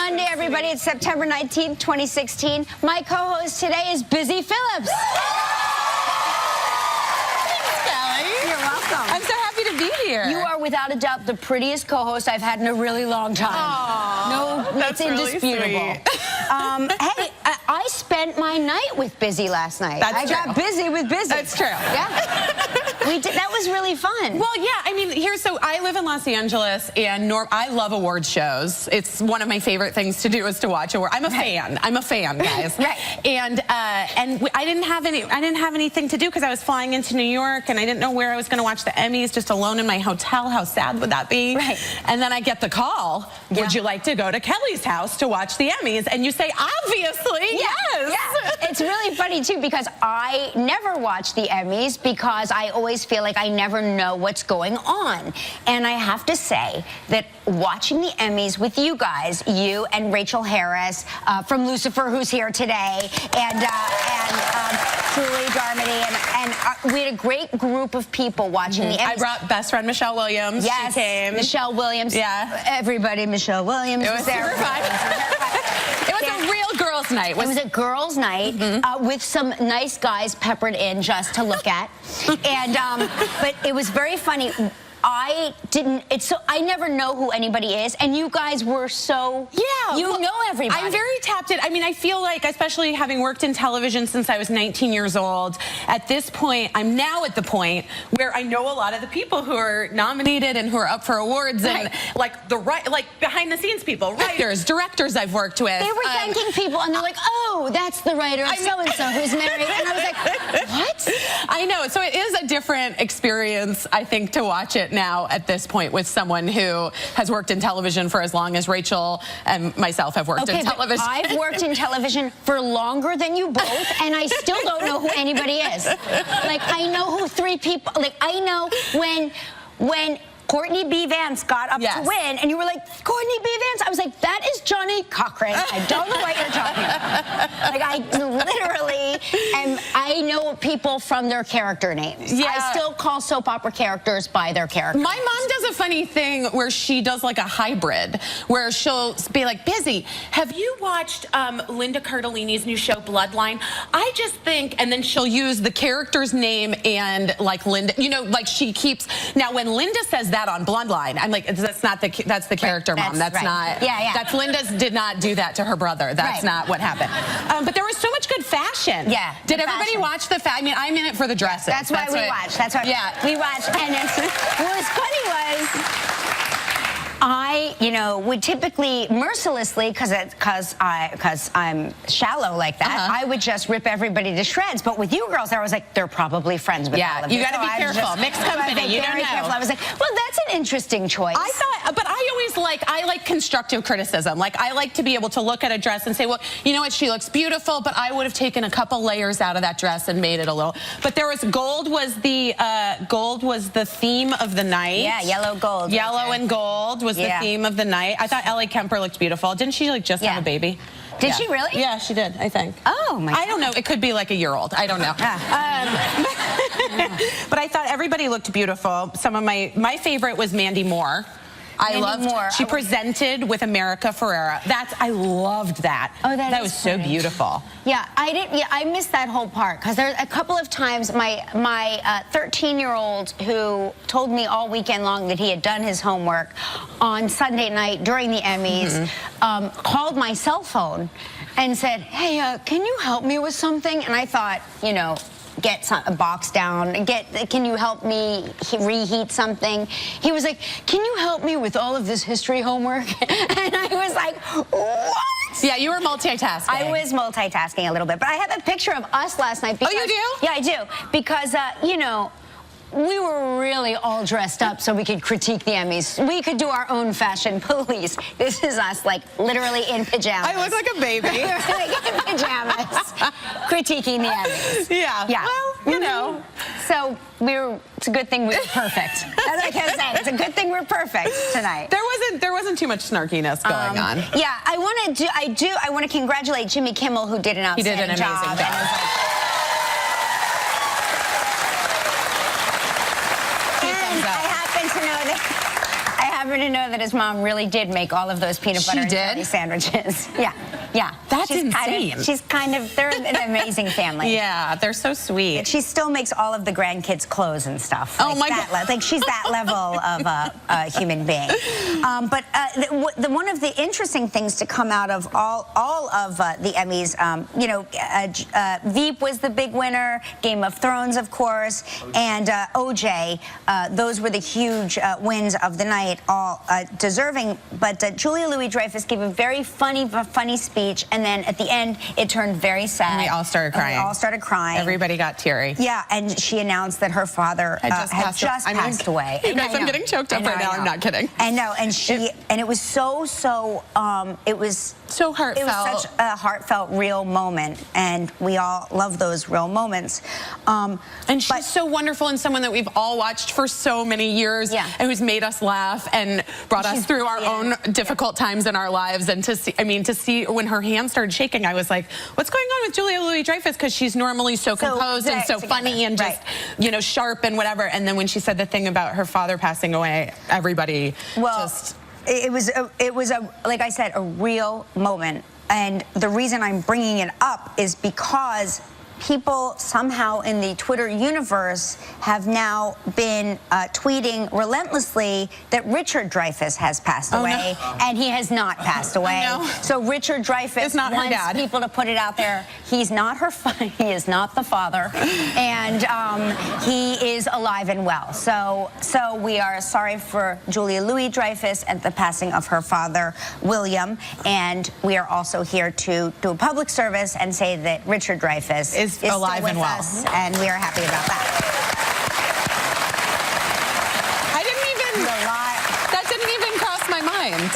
Monday, everybody. It's September 19th, 2016. My co-host today is Busy Phillips. Thanks, Kelly. You're welcome. I'm so happy to be here. You are without a doubt the prettiest co-host I've had in a really long time. Aww, no, that's it's indisputable. Really sweet. Hey, I spent my night with Busy last night. I got busy with Busy. That's true. Yeah. We did. That was really fun. Well, yeah, I mean, so I live in Los Angeles, and I love award shows. It's one of my favorite things to do is to watch awards. I'm a fan. I'm a fan, guys. Right. And I didn't have anything to do because I was flying into New York, and I didn't know where I was going to watch the Emmys, just alone in my hotel. How sad would that be? Right. And then I get the call. Yeah. Would you like to go to Kelly's house to watch the Emmys? And you say, obviously, yes. Yeah. It's really funny, too, because I never watch the Emmys because I always feel like I never know what's going on. And I have to say that watching the Emmys with you guys, you and Rachael Harris from Lucifer, who's here today, and Julie Darmody, and we had a great group of people watching the Emmys. I brought best friend Michelle Williams. Yes, she came. Michelle Williams. Yeah. Everybody, Michelle Williams. It was super fun. It was a real girls' night. It was a girls' night with some nice guys peppered in just to look at. And but it was very funny. I never know who anybody is, and you guys were so, you know everybody. I'm very tapped in. I mean, I feel like, especially having worked in television since I was 19 years old, at this point, I'm now at the point where I know a lot of the people who are nominated and who are up for awards, and like behind the scenes people, writers, directors I've worked with. They were thanking people, and they're like, oh, that's the writer of so-and-so who's married, and I was like, what? I know, so it is a different experience, I think, to watch it now at this point with someone who has worked in television for as long as Rachael and myself have worked in television. I've worked in television for longer than you both, and I still don't know who anybody is. Like, I know who three people, like, I know when Courtney B. Vance got up to win, and you were like, Courtney B. Vance? I was like, that is Johnny Cochran. I don't know what you're talking about. Like, I literally I know people from their character names. Yeah. I still call soap opera characters by their character My mom does a funny thing where she does like a hybrid, where she'll be like, Busy, have you watched Linda Cardellini's new show, Bloodline? I just think, and then she'll use the character's name and like Linda, you know, like she keeps, now when Linda says that on Bloodline, I'm like, that's not that's the character, Mom. That's not. Yeah. That's Linda's did not do that to her brother. That's not what happened. But there was so much good fashion. Yeah. Did everybody watch the fashion? I mean, I'm in it for the dresses. That's why we watched. That's why we watched. And what was funny was, would typically mercilessly, because I'm shallow like that, I would just rip everybody to shreds. But with you girls, I was like, they're probably friends with all of you. You got to be careful. Mixed company. You don't know. I was like, well, that's an interesting choice. I thought, but I always like constructive criticism. Like, I like to be able to look at a dress and say, well, you know what, she looks beautiful, but I would have taken a couple layers out of that dress and made it a little. But there was gold was the theme of the night. Yeah, yellow gold. Yellow and gold was the theme of the night. I thought Ellie Kemper looked beautiful. Didn't she like just have a baby? Did she really? Yeah, she did, I think. Oh, my God. I don't know. It could be like a year old. I don't know. But I thought everybody looked beautiful. Some of my favorite was Mandy Moore. I loved. She presented with America Ferrera. I loved that. Oh, that was so beautiful. Yeah, I didn't. Yeah, I missed that whole part because there's a couple of times my 13-year-old who told me all weekend long that he had done his homework on Sunday night during the Emmys called my cell phone and said, "Hey, can you help me with something?" And I thought, you know, get a box down, can you help me reheat something? He was like, can you help me with all of this history homework? And I was like, what? Yeah, you were multitasking. I was multitasking a little bit, but I have a picture of us last night. Because, oh, you do? Yeah, I do. Because, you know, we were really all dressed up so we could critique the Emmys. We could do our own fashion police. This is us, like, literally in pajamas. I look like a baby. Like in pajamas, critiquing the Emmys. Yeah. Well, you know. So it's a good thing we were perfect. That's like I said. It's a good thing we're perfect tonight. There wasn't too much snarkiness going on. Yeah, I want to congratulate Jimmy Kimmel, who did an outstanding job. He did an amazing job. happen to know that his mom really did make all of those peanut butter and jelly sandwiches. Yeah. That's insane. They're an amazing family. Yeah, they're so sweet. She still makes all of the grandkids' clothes and stuff. Oh my God. Like she's that level of a human being. But one of the interesting things to come out of all of the Emmys, Veep was the big winner, Game of Thrones, of course, and OJ. Those were the huge wins of the night, all deserving. But Julia Louis-Dreyfus gave a very funny speech, and then at the end, it turned very sad. And we all started crying. Everybody got teary. Yeah, and she announced that her father had just passed away. You guys, I'm getting choked up right now. I'm not kidding. I know, and it was it was so heartfelt. It was such a heartfelt, real moment, and we all love those real moments. And she's so wonderful and someone that we've all watched for so many years, and who's made us laugh and brought us through our own difficult times in our lives. And to see when her hand started shaking, I was like, what's going on with Julia Louis-Dreyfus? Because she's normally so composed and so funny and just, sharp and whatever. And then when she said the thing about her father passing away, everybody just... It was like I said, a real moment. And the reason I'm bringing it up is because people somehow in the Twitter universe have now been tweeting relentlessly that Richard Dreyfuss has passed away, and he has not passed away. So Richard Dreyfuss wants people to put it out there. He's not he is not the father, and he is alive and well. So we are sorry for Julia Louis-Dreyfus and the passing of her father, William, and we are also here to do a public service and say that Richard Dreyfuss is alive and well, and we are happy about that. That didn't even cross my mind.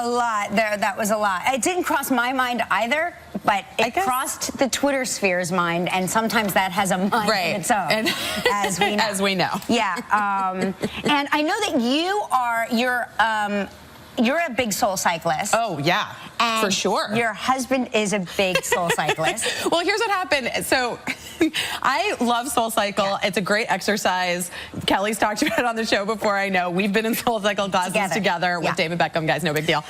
A lot there. That was a lot. It didn't cross my mind either, but it crossed the Twitter sphere's mind, and sometimes that has a mind of its own, as we know. Yeah. And I know that you're a big soul cyclist. Oh, yeah, for sure. Your husband is a big soul cyclist. Well, here's what happened. So I love Soul Cycle. It's a great exercise. Kelly's talked about it on the show before, I know. We've been in Soul Cycle classes together with David Beckham, guys, no big deal.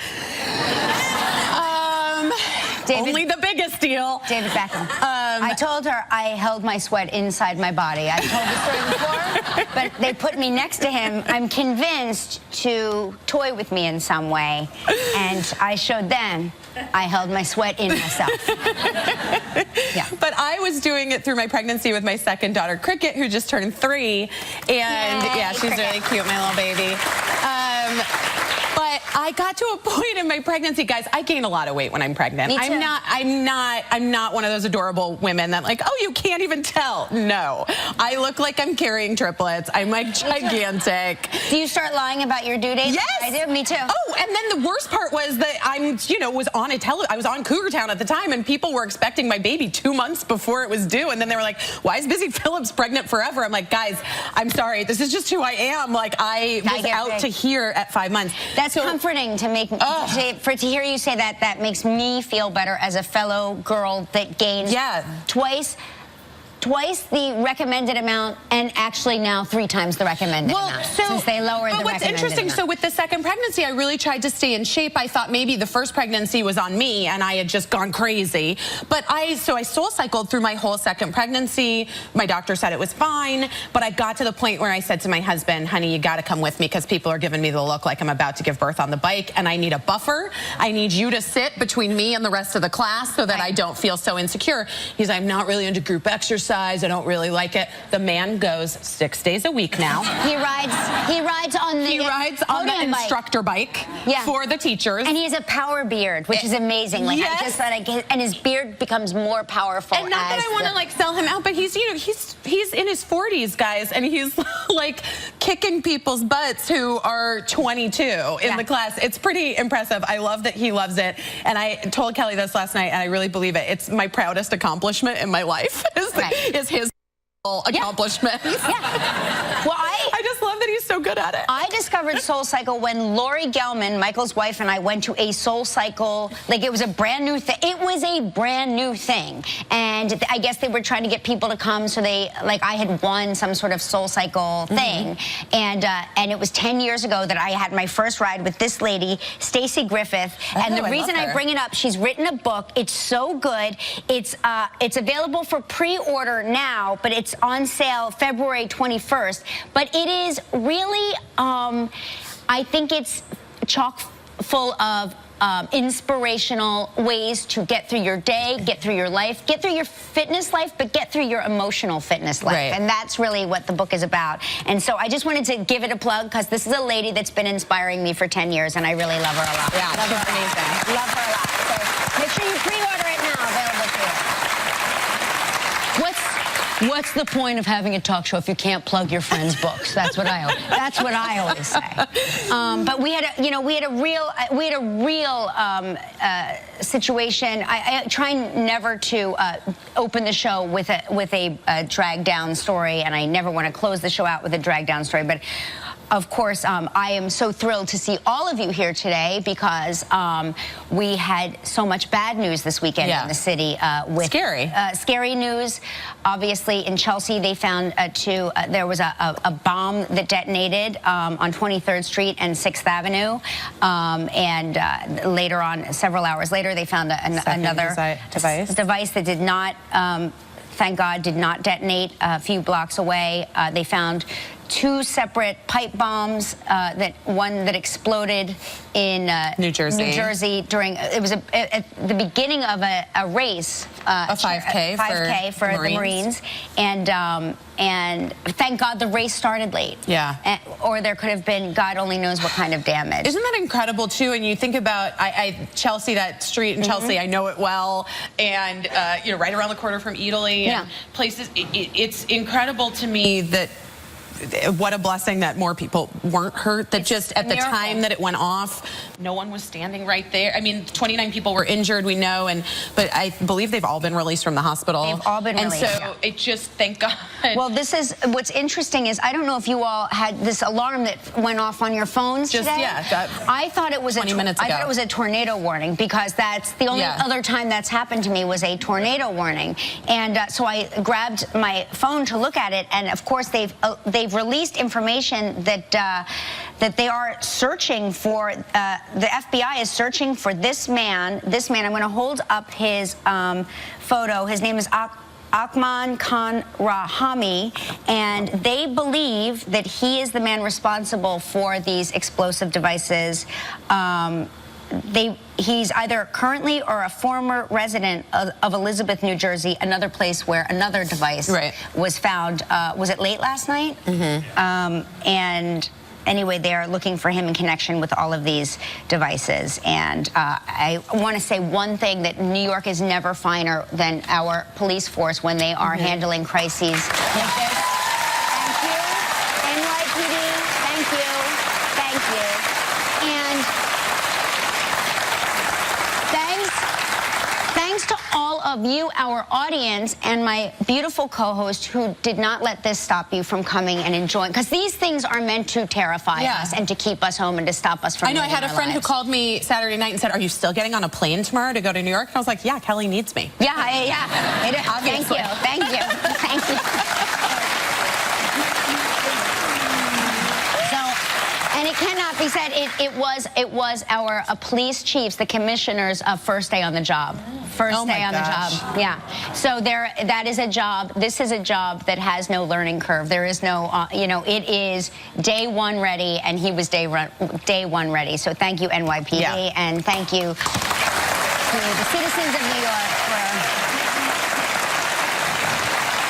Only the biggest deal. David Beckham. I told her I held my sweat inside my body. I told the story before, but they put me next to him, I'm convinced, to toy with me in some way. And I showed them I held my sweat in myself. But I was doing it through my pregnancy with my second daughter, Cricket, who just turned 3. And she's really cute, my little baby. But I got to a point in my pregnancy, guys, I gain a lot of weight when I'm pregnant. Me too. I'm not one of those adorable women that like, oh, you can't even tell. No. I look like I'm carrying triplets. I'm like gigantic. Do you start lying about your due date? Yes. I do. Me too. Oh, and then the worst part was that I was on Cougar Town at the time, and people were expecting my baby 2 months before it was due, and then they were like, why is Busy Phillips pregnant forever? I'm like, guys, I'm sorry. This is just who I am. Like, I was out to here at 5 months. That's comforting to hear you say that. That makes me feel better as a fellow girl that gained twice the recommended amount, and actually now 3 times the recommended amount, since they lowered the recommended what's interesting, amount. so with the second pregnancy, I really tried to stay in shape. I thought maybe the first pregnancy was on me and I had just gone crazy. But I soul cycled through my whole second pregnancy. My doctor said it was fine, but I got to the point where I said to my husband, honey, you got to come with me because people are giving me the look like I'm about to give birth on the bike, and I need a buffer. I need you to sit between me and the rest of the class so that I don't feel so insecure. He's like, I'm not really into group exercise. I don't really like it. The man goes 6 days a week now. He rides on the instructor bike for the teachers. And he has a power beard, which is amazing. Like I just thought and his beard becomes more powerful. And not that I want to like sell him out, but he's in his 40s, guys, and he's like kicking people's butts who are 22 in the class. It's pretty impressive. I love that he loves it. And I told Kelly this last night, and I really believe it. It's my proudest accomplishment in my life. Is his accomplishment. Well, I just love that he's so good at it. I discovered SoulCycle when Lori Gelman, Michael's wife, and I went to a SoulCycle. Like, it was a brand new thing. It was a brand new thing. And I guess they were trying to get people to come, so they, like, I had won some sort of SoulCycle thing. And it was 10 years ago that I had my first ride with this lady, Stacey Griffith. And the reason I bring it up, she's written a book. It's so good. It's available for pre-order now, but it's on sale February 21st. But it is really, I think it's chock full of inspirational ways to get through your day, get through your life, get through your fitness life, but get through your emotional fitness life. Right. And that's really what the book is about. And so I just wanted to give it a plug because this is a lady that's been inspiring me for 10 years, and I really love her a lot. Yeah, love she's her amazing. Love her a lot. So make sure you pre-order it now. Available to you. What's the point of having a talk show if you can't plug your friends' books? That's what I always say. But we had a real situation. I try never to open the show with a drag down story, and I never want to close the show out with a drag down story. But of course, I am so thrilled to see all of you here today because we had so much bad news this weekend in the city. With scary news. Obviously, in Chelsea, they found there was a bomb that detonated on 23rd Street and 6th Avenue. And later on, several hours later, they found another device that did not, thank God, did not detonate a few blocks away. They found 2 separate pipe bombs, one that exploded in New Jersey during, it was at the beginning of a race. A 5K for the Marines. And thank God the race started late. Yeah. Or there could have been, God only knows what kind of damage. Isn't that incredible, too? And you think about, Chelsea, that street in Chelsea, I know it well. And, right around the corner from Italy and places. It's incredible to me that what a blessing that more people weren't hurt, that just at the time that it went off, no one was standing right there. I mean, 29 people were injured, we know, but I believe they've all been released from the hospital. They've all been released. And so it just, thank God. Well, this is, what's interesting is, I don't know if you all had this alarm that went off on your phones today. Yeah. I thought it was 20 minutes ago. I thought it was a tornado warning because that's the only other time that's happened to me was a tornado warning. And so I grabbed my phone to look at it, and of course they've released information that that they are searching for. The FBI is searching for this man. I'm going to hold up his photo. His name is Akman Khan Rahami, and they believe that he is the man responsible for these explosive devices. He's either currently or a former resident of Elizabeth, New Jersey, another place where another device was found. Was it late last night? And anyway, they are looking for him in connection with all of these devices. And I want to say one thing, that New York is never finer than our police force when they are handling crises like this. Thank you, NYPD. Thank you. Thank you. And thanks to all of you, our audience, and my beautiful co-host who did not let this stop you from coming and enjoying, because these things are meant to terrify us and to keep us home and to stop us from I know, I had a friend who called me Saturday night and said, "Are you still getting on a plane tomorrow to go to New York?" And I was like, "Yeah, Kelly needs me." Yeah. Thank you. And it cannot be said, it was our police chiefs, the commissioners, first day on the job. First day on the job. Yeah. So that is a job. This is a job that has no learning curve. There is no, it is day one ready, and he was day one ready. So thank you, NYPD, and thank you to the citizens of New York for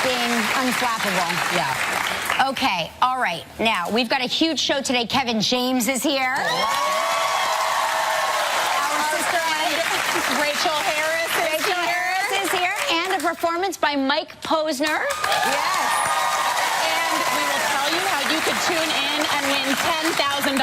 being unflappable. Yeah. Okay, all right. Now, we've got a huge show today. Kevin James is here. Our sister Rachael Harris is here. And a performance by Mike Posner. Yes. And we will tell you how you could tune in and win $10,000.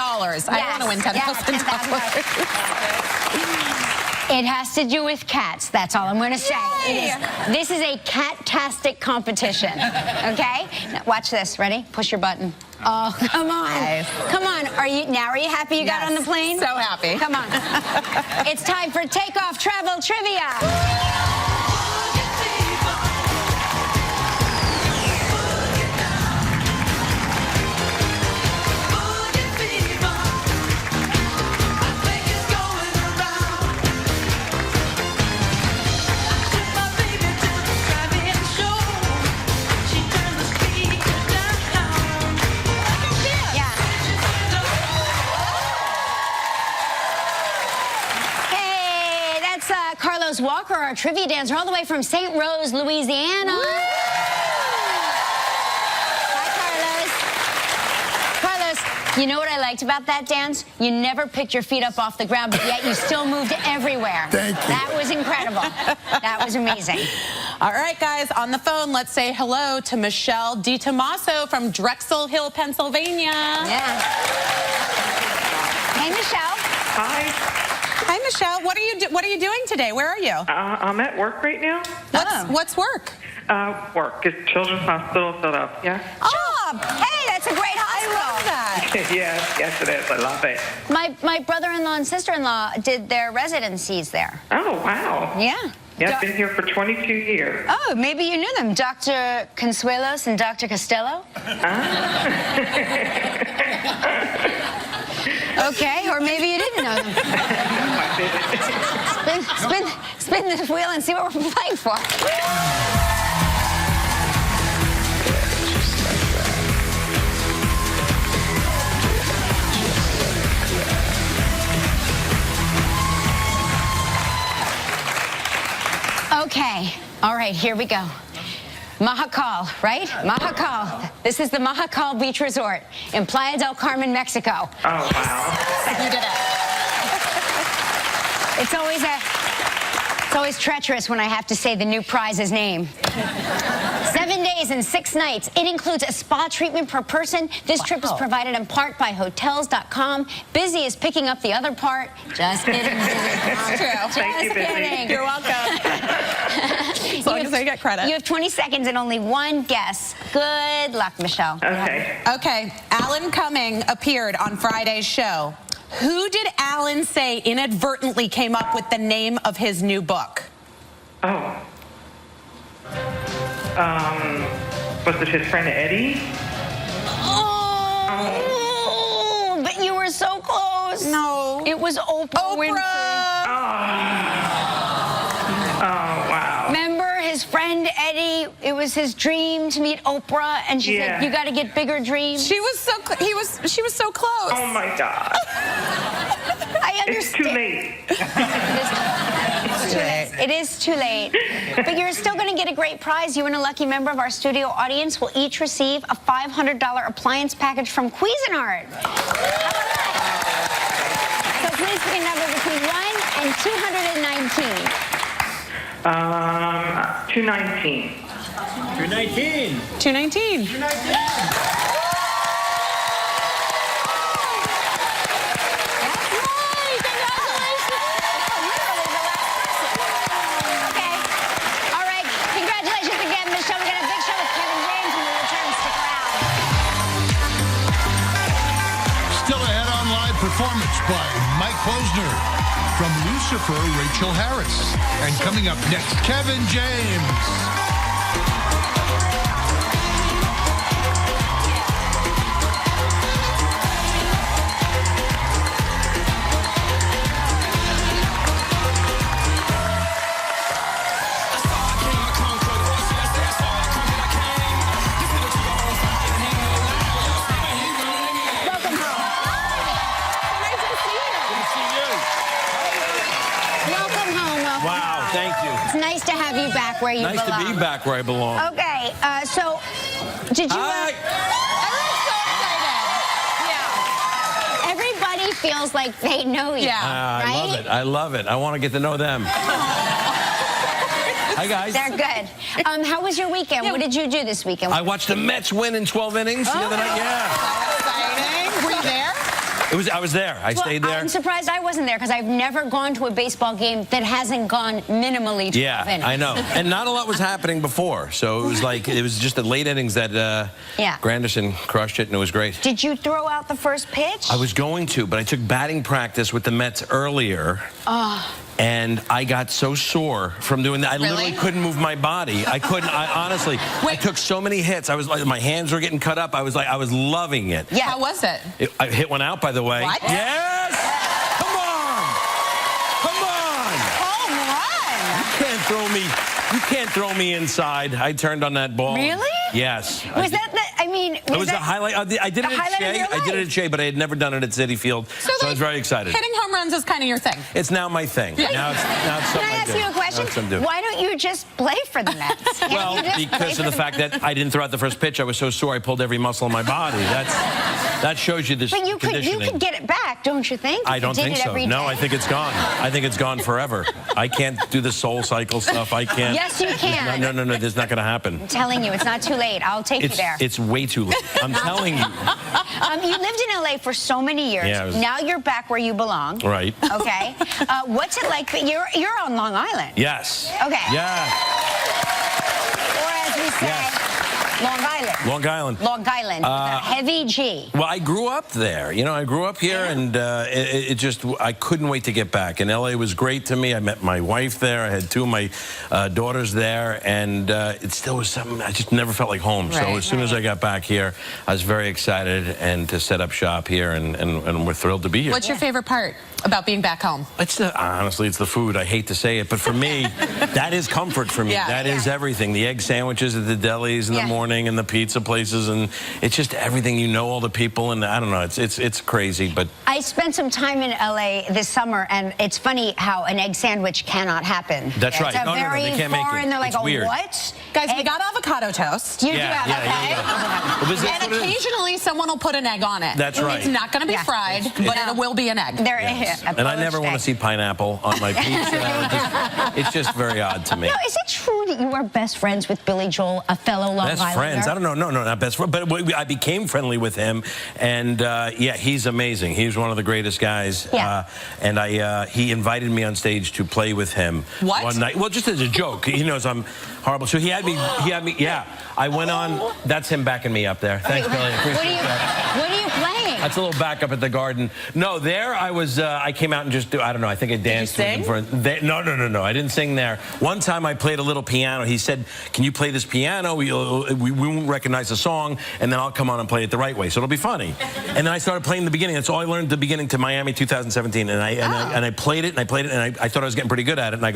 I want to win $10,000. It has to do with cats. That's all I'm going to say. This is a cat-tastic competition. Okay? Now, watch this. Ready? Push your button. Oh, come on. Nice. Come on. Are you happy you got on the plane? So happy. Come on. It's time for Takeoff Travel Trivia. Carlos Walker, our trivia dancer, all the way from St. Rose, Louisiana. Hi, Carlos. Carlos, you know what I liked about that dance? You never picked your feet up off the ground, but yet you still moved everywhere. Thank you. That was incredible. That was amazing. All right, guys, on the phone, let's say hello to Michelle DiTomaso from Drexel Hill, Pennsylvania. Yeah. Hey, Michelle. Hi. Hi, Michelle. What are you doing today? Where are you? I'm at work right now. What's work? Work. It's Children's Hospital of Philadelphia. Oh, hey, that's a great hospital. I love that. Yes, it is. I love it. My brother-in-law and sister-in-law did their residencies there. Oh, wow. Yeah. Yeah, I've been here for 22 years. Oh, maybe you knew them, Dr. Consuelos and Dr. Costello? Okay, or maybe you didn't know them. Spin the wheel and see what we're playing for. Okay, all right, here we go. Mahakal, right? Mahakal. This is the Mahakal Beach Resort in Playa del Carmen, Mexico. Oh, wow. You did it. It's always treacherous when I have to say the new prize's name. 7 days and 6 nights. It includes a spa treatment per person. This trip is provided in part by Hotels.com. Busy is picking up the other part. Just kidding. It's true. Thank you, Busy. Kidding. You're welcome. As long as I get credit. You have 20 seconds and only one guess. Good luck, Michelle. Okay. Okay, Alan Cumming appeared on Friday's show. Who did Alan say inadvertently came up with the name of his new book? Oh. Was it his friend Eddie? Oh, but you were so close. No. It was Oprah Winfrey. Oh, wow. Remember his friend Eddie? It was his dream to meet Oprah, and she said, "You got to get bigger dreams." She was so she was so close. Oh, my God. I understand. It's too late. It is too late. But you're still going to get a great prize. You and a lucky member of our studio audience will each receive a $500 appliance package from Cuisinart. So please pick a number between 1 and 219. 219. 219. 219. 219. Performance by Mike Posner. From Lucifer, Rachael Harris. And coming up next, Kevin James. Thank you. It's nice to have you back where you belong. Nice to be back where I belong. Okay, so did you... Hi. I'm so excited. Yeah. Everybody feels like they know you, right? I love it. I love it. I want to get to know them. Hi, guys. They're good. How was your weekend? What did you do this weekend? I watched the Mets win in 12 innings the other night. Yeah. Exciting. Were you there? I was there. I stayed there. I'm surprised I wasn't there because I've never gone to a baseball game that hasn't gone minimally 12 Yeah, innings. I know. And not a lot was happening before. So it was like, it was just the late innings that Granderson crushed it, and it was great. Did you throw out the first pitch? I was going to, but I took batting practice with the Mets earlier. And I got so sore from doing that. I literally couldn't move my body. I couldn't. I honestly, I took so many hits. I was like, my hands were getting cut up. I was loving it. Yeah. How was it? I hit one out, by the way. What? Yes! Come on! Come on! Home run! You can't throw me inside. I turned on that ball. Really? Yes. Was that the, I mean, It was the highlight. I did it at Shea. I did it at Shea, but I had never done it at Citi Field. So I was very excited. Hitting home runs is kind of your thing. It's now my thing. Now it's something Can I ask you a question? Why don't you just play for the Mets? Well, because of the fact that I didn't throw out the first pitch, I was so sore I pulled every muscle in my body. That shows you this conditioning. You could get it back, don't you think? I don't think so. No, I think it's gone. I think it's gone forever. I can't do the soul cycle stuff. I can't. Yes, you can. No, this is not going to happen. I'm telling you, it's not too late. I'll take you there. It's way too late. I'm telling you. You lived in LA for so many years. Yeah, now you're back where you belong. Right. Okay. What's it like? You're on Long Island. Yes. Okay. Yeah. Or as we say, Long Island. Long Island. Long Island. With a heavy G. Well, I grew up there. You know, I grew up here, and it just, I couldn't wait to get back. And LA was great to me. I met my wife there. I had two of my daughters there, and it still was something, I just never felt like home. So as soon as I got back here, I was very excited and to set up shop here, and we're thrilled to be here. What's your favorite part about being back home? Honestly, it's the food. I hate to say it, but for me, that is comfort for me. That is everything. The egg sandwiches at the delis in the morning and the pizza places, and it's just everything. You know all the people, and I don't know. It's crazy, but I spent some time in LA this summer, and it's funny how an egg sandwich cannot happen. That's right. It's No, they can't make it. They're like, It's weird. What? Guys, we got avocado toast. You do have And occasionally someone will put an egg on it. That's right. It's not going to be fried, but it will be an egg. And I never want to see pineapple on my pizza. It's just very odd to me. No, is it true that you are best friends with Billy Joel, a fellow Long Islander? Best friends? I don't know. No, not best friends. But I became friendly with him, and yeah, he's amazing. He's one of the greatest guys. Yeah. And he invited me on stage to play with him one night. Well, just as a joke. He knows I'm horrible. So he had me. Yeah. I went on. That's him backing me up there. Thanks, Billy. What are you playing? That's a little backup at the Garden. No, there I was. I came out and just I don't know. I think I danced with him No. I didn't sing there. One time I played a little piano. He said, "Can you play this piano? We won't recognize the song, and then I'll come on and play it the right way, so it'll be funny." And then I started playing the beginning. That's all I learned. The beginning to Miami 2017, and I played it, and I thought I was getting pretty good at it. And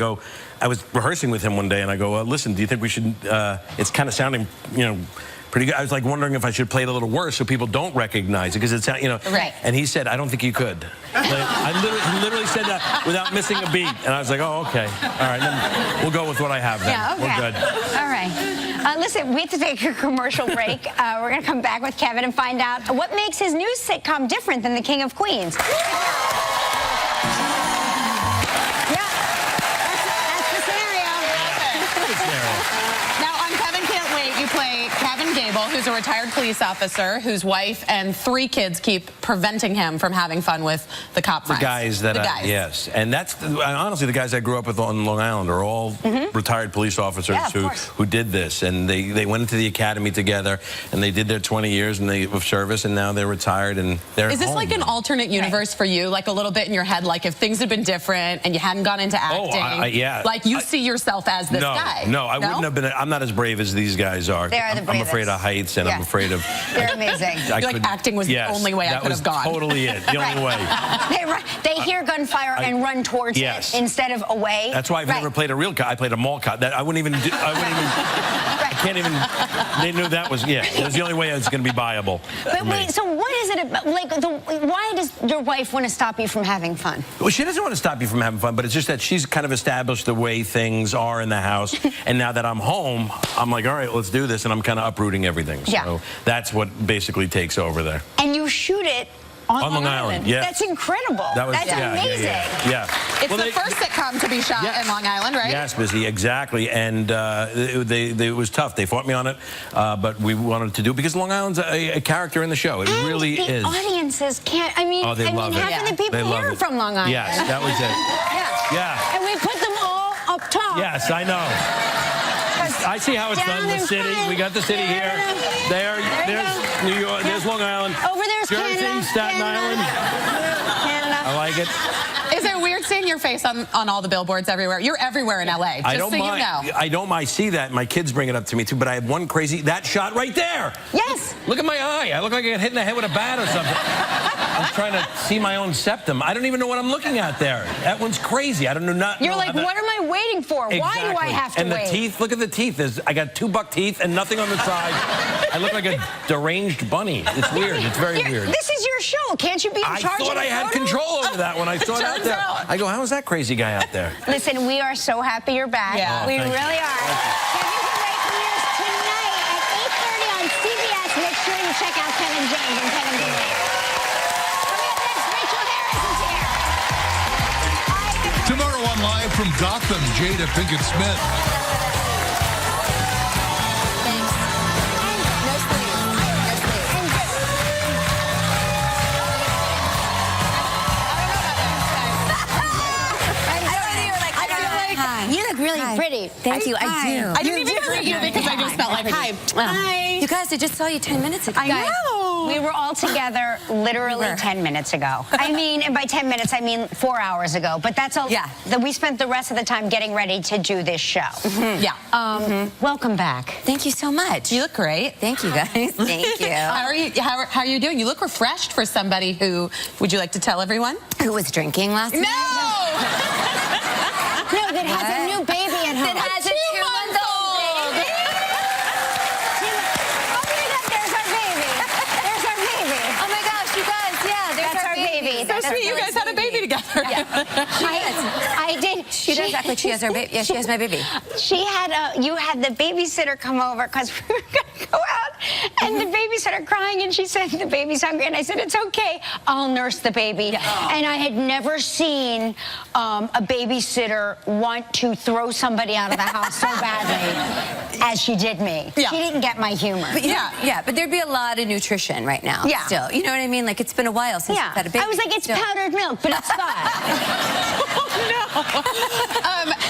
I was rehearsing with him one day, and I go, "Listen, do you think we should?" It's kind of sounding, pretty good. I was like wondering if I should play it a little worse so people don't recognize it, because it's, Right. And he said, "I don't think you could." He literally said that without missing a beat, and I was like, "Oh, okay, all right, then we'll go with what I have then." Yeah, okay. We're good. All right. Listen, we have to take a commercial break. We're going to come back with Kevin and find out what makes his new sitcom different than The King of Queens. Who's a retired police officer whose wife and 3 kids keep preventing him from having fun with the cop friends. The guys. Yes. And that's, honestly, the guys I grew up with on Long Island are all retired police officers who did this. And they went into the academy together, and they did their 20 years of service, and now they're retired, and they're Is this like an alternate universe for you? Like a little bit in your head, like if things had been different and you hadn't gone into acting? Yeah. Like you see yourself as this guy? No, I wouldn't have been. I'm not as brave as these guys are. They are the bravest. I'm afraid of heights, and I'm afraid of... They're amazing. Acting was the only way I could have gone. That was totally it. The only way. They hear gunfire and run towards it instead of away. That's why I've never played a real cop. I played a mall cop. I wouldn't even... I can't even... They knew that was... Yeah, it was the only way it was going to be viable. But wait, so what is it about... why does your wife want to stop you from having fun? Well, she doesn't want to stop you from having fun, but it's just that she's kind of established the way things are in the house. And now that I'm home, I'm like, all right, let's do this. And I'm kind of uprooting everything. So that's what basically takes over there. And you shoot it On Long Island, yeah. That's incredible. That was, That's amazing. Yeah. It's the first sitcom to be shot in Long Island, right? Yes, Busy, exactly. And it was tough. They fought me on it, but we wanted to do it because Long Island's a character in the show. It really is. The audiences can't. I mean, love it. half of the people They love here are it. from Long Island. Yes, that was it. Yeah. And we put them all up top. Yes, I know. I see how it's done in the city. We got the city here. There's New York. There's Long Island. Over there's Jersey, Canada. Staten Island. Canada. I like it. Is it weird seeing your face on all the billboards everywhere? You're everywhere in LA, I just don't so mind. you know. I don't mind. I see that. My kids bring it up to me, too. But I had one crazy... That shot right there. Yes. Look at my eye. I look like I got hit in the head with a bat or something. I'm trying to see my own septum. I don't even know what I'm looking at there. That one's crazy. I don't know. You're like, what am I waiting for? Exactly. Why do I have to wait? And the teeth. Look at the teeth. I got 2 buck teeth and nothing on the side. I look like a deranged bunny. It's weird. It's very weird. This is your show. Can't you be in charge of the I thought I had control over that when I saw it out there. I go, how is that crazy guy out there? Listen, we are so happy you're back. Yeah. We really are. Kevin Durant premieres tonight at 8:30 on CBS. Make sure you check out Kevin James and Kevin Durant. Coming up next, Rachael Harris is here. Tomorrow on Live from Gotham, Jada Pinkett Smith. You look really pretty. Thank you. I do. I didn't even greet you because I just felt like, hi. Hi. You guys, I just saw you 10 minutes ago. I know. We were all together literally 10 minutes ago. I mean, and by 10 minutes, I mean 4 hours ago. But that's all. Yeah. We spent the rest of the time getting ready to do this show. Yeah. Welcome back. Thank you so much. You look great. Thank you, guys. Thank you. How are you doing? You look refreshed for somebody who, would you like to tell everyone? Who was drinking last night? No, that has a new baby at home. That has a 2-month-old baby. Oh my God, there's our baby. There's our baby. Oh my gosh, you guys, yeah, there's That's our baby. So sweet, you guys had a baby together. I did. She does act like she has her baby. Yeah, she has my baby. You had the babysitter come over because we were going to go out, and the baby started crying, and she said, the baby's hungry, and I said, it's okay, I'll nurse the baby. Yeah. And I had never seen a babysitter want to throw somebody out of the house so badly as she did me. Yeah. She didn't get my humor. But but there'd be a lot of nutrition right now. Yeah. Still, you know what I mean? Like, it's been a while since you've had a baby. I was like, it's powdered milk, but it's not.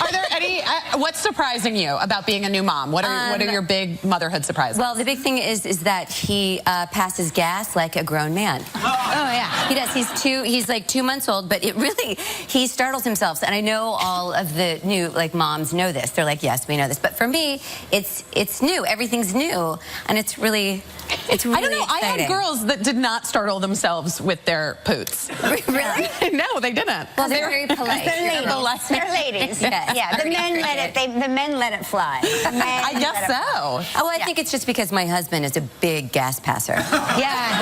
Are there any? What's surprising you about being a new mom? What are your big motherhood surprises? Well, the big thing is that he passes gas like a grown man. Oh yeah. He does. He's like 2 months old, but he startles himself. And I know all of the new moms know this. They're like, yes, we know this. But for me, it's new. Everything's new, and it's really I don't know. exciting. I had girls that did not startle themselves with their poots. Really? No, they didn't. Well, they're very polite. They're ladies. They're ladies. Yeah. The men let it fly. I guess so. Oh, I think it's just because my husband is a big gas passer. Yeah.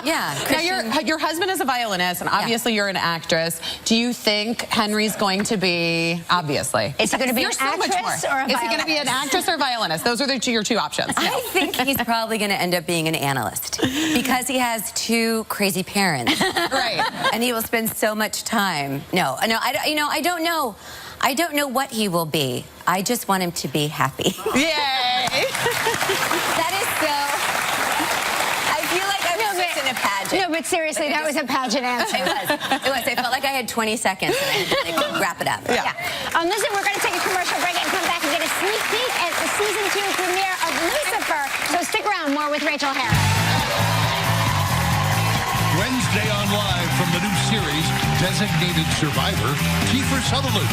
Yeah. Now, your husband is a violinist, and obviously you're an actress. Do you think Henry's going to be, obviously? Is he going to be You're an so much actress more. or a Is he going to be an actress or a violinist? Those are your 2 options. I think he's probably going to end up being an analyst because he has 2 crazy parents. Right. And he will spend so much time. No, I don't know. I don't know what he will be. I just want him to be happy. Yay! That is so... I feel like I was just in a pageant. No, but seriously, that was a pageant answer. It was. I felt like I had 20 seconds and I could wrap it up. Yeah. Listen, we're going to take a commercial break and come back and get a sneak peek at the season 2 premiere of Lucifer. So stick around, more with Rachael Harris. Wednesday on Live from the new series, Designated Survivor, Kiefer Sutherland.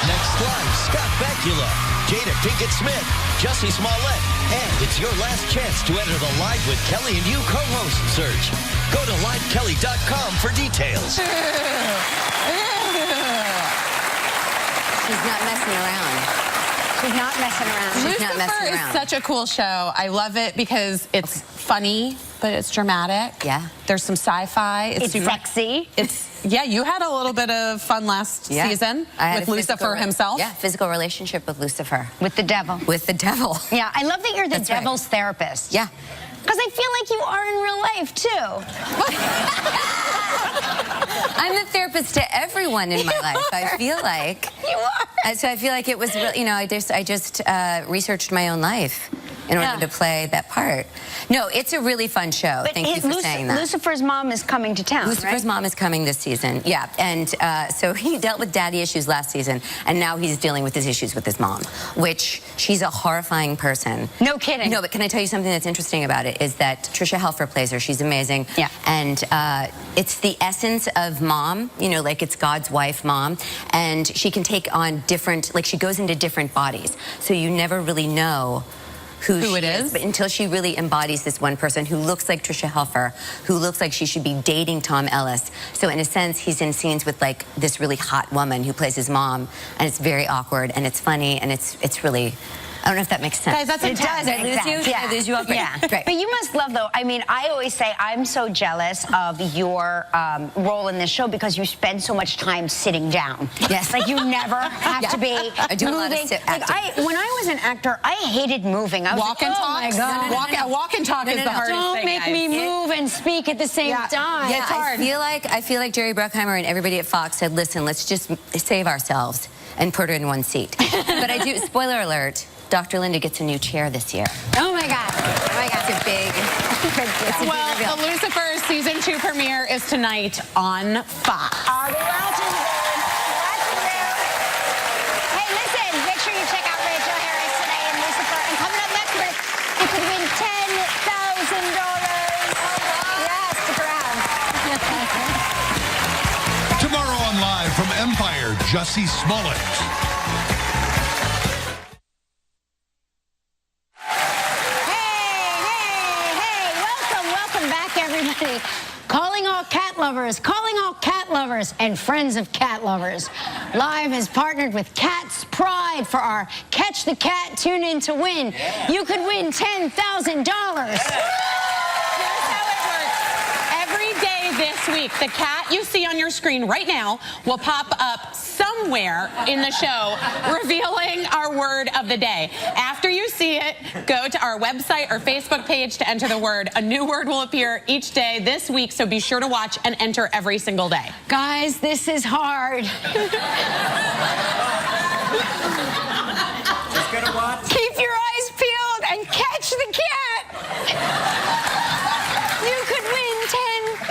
Next live, Scott Bakula, Jada Pinkett Smith, Jussie Smollett, and it's your last chance to enter the Live with Kelly and You co-host search. Go to livekelly.com for details. He's not messing around. She's not messing around. She's not messing Lucifer is around. such a cool show. I love it because it's funny, but it's dramatic. Yeah. There's some sci-fi. It's super sexy. Yeah, you had a little bit of fun last season I had with a Lucifer physical- himself. Yeah, physical relationship with Lucifer. With the devil. With the devil. Yeah, I love that you're the That's right. devil's therapist. Yeah. Because I feel like you are in real life, too. I'm the therapist to everyone in my life. I feel like. You are. So I feel like it was, you know, I just researched my own life in order to play that part. No, it's a really fun show. Thank you for saying that. Lucifer's mom is coming to town, Lucifer's mom is coming this season, yeah. And so he dealt with daddy issues last season, and now he's dealing with his issues with his mom, which she's a horrifying person. No kidding. No, but can I tell you something that's interesting about it is that Tricia Helfer plays her. She's amazing. Yeah. And it's the essence of mom, you know, like it's God's wife, mom. And she can take on different, like she goes into different bodies. So you never really know who it is. But until she really embodies this one person who looks like Tricia Helfer, who looks like she should be dating Tom Ellis. So in a sense, he's in scenes with like this really hot woman who plays his mom, and it's very awkward and it's funny and it's really. I don't know if that makes sense. Guys, that's It does. Did I lose you? Did I lose you? Okay. Yeah. Great. But you must love, though. I mean, I always say I'm so jealous of your role in this show because you spend so much time sitting down. Yes. Like you never have to be I do a lot of moving. acting. When I was an actor, I hated moving. I was Walk like, and oh talk. my God. Walk and talk is the hardest Don't thing. make guys. me move and speak at the same time. Yeah, it's hard. I feel like Jerry Bruckheimer and everybody at Fox said, listen, let's just save ourselves and put her in one seat. But I do, spoiler alert, Dr. Linda gets a new chair this year. Oh my God. Oh my God. It's a big, it's a big Well, reveal. the Lucifer season 2 premiere is tonight on Fox. I'll be watching you. Watching you. Hey, listen, make sure you check out Rachael Harris today in Lucifer. And coming up next week, you could win $10,000. Yes, stick around. Tomorrow on Live from Empire, Jussie Smollett. Hey, welcome back, everybody. Calling all cat lovers, and friends of cat lovers. Live has partnered with Cat's Pride for our Catch the Cat Tune In to Win. You could win $10,000. Here's how it works. Every day this week, the cat you see on your screen right now will pop up somewhere in the show revealing our word of the day. After you see it, go to our website or Facebook page to enter the word. A new word will appear each day this week, so be sure to watch and enter every single day. Guys, this is hard. Keep your eyes peeled and catch the cat. You could win $10,000.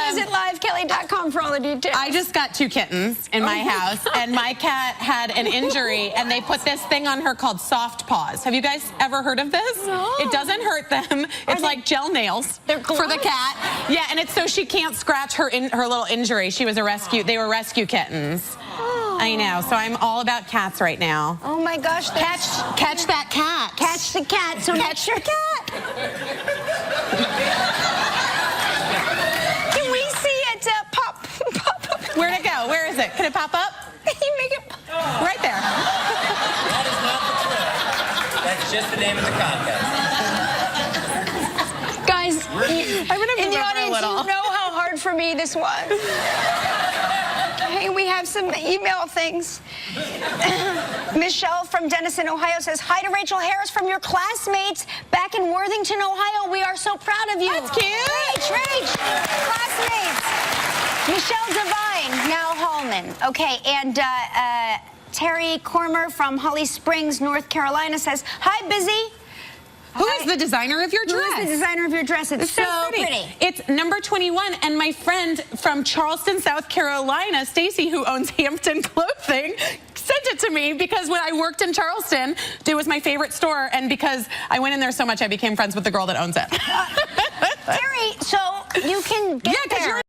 Visit livekelly.com for all the details. I just got 2 kittens in my house, and my cat had an injury, and they put this thing on her called soft paws. Have you guys ever heard of this? No. It doesn't hurt them. It's like gel nails for the cat. Yeah, and it's so she can't scratch her little injury. She was a rescue. They were rescue kittens. Oh. I know. So I'm all about cats right now. Oh my gosh. Catch that cat. Catch the cat. So catch your cat. Can we see it pop up? Where'd it go? Where is it? Can it pop up? You make it pop. Right there. That is not the trick. That's just the name of the contest. Guys, I'm gonna in move the over a audience, little. you know how hard for me this was. Hey, we have some email things. Michelle from Denison, Ohio says, hi to Rachael Harris from your classmates back in Worthington, Ohio. We are so proud of you. That's cute. Rach, classmates. Michelle Devine, now Hallman. Okay, and Terry Cormer from Holly Springs, North Carolina says, hi, Busy. Who is the designer of your dress? Who is the designer of your dress? It's so pretty. It's number 21, and my friend from Charleston, South Carolina, Stacy, who owns Hampton Clothing, sent it to me because when I worked in Charleston, it was my favorite store, and because I went in there so much, I became friends with the girl that owns it. Terry, so you can get there.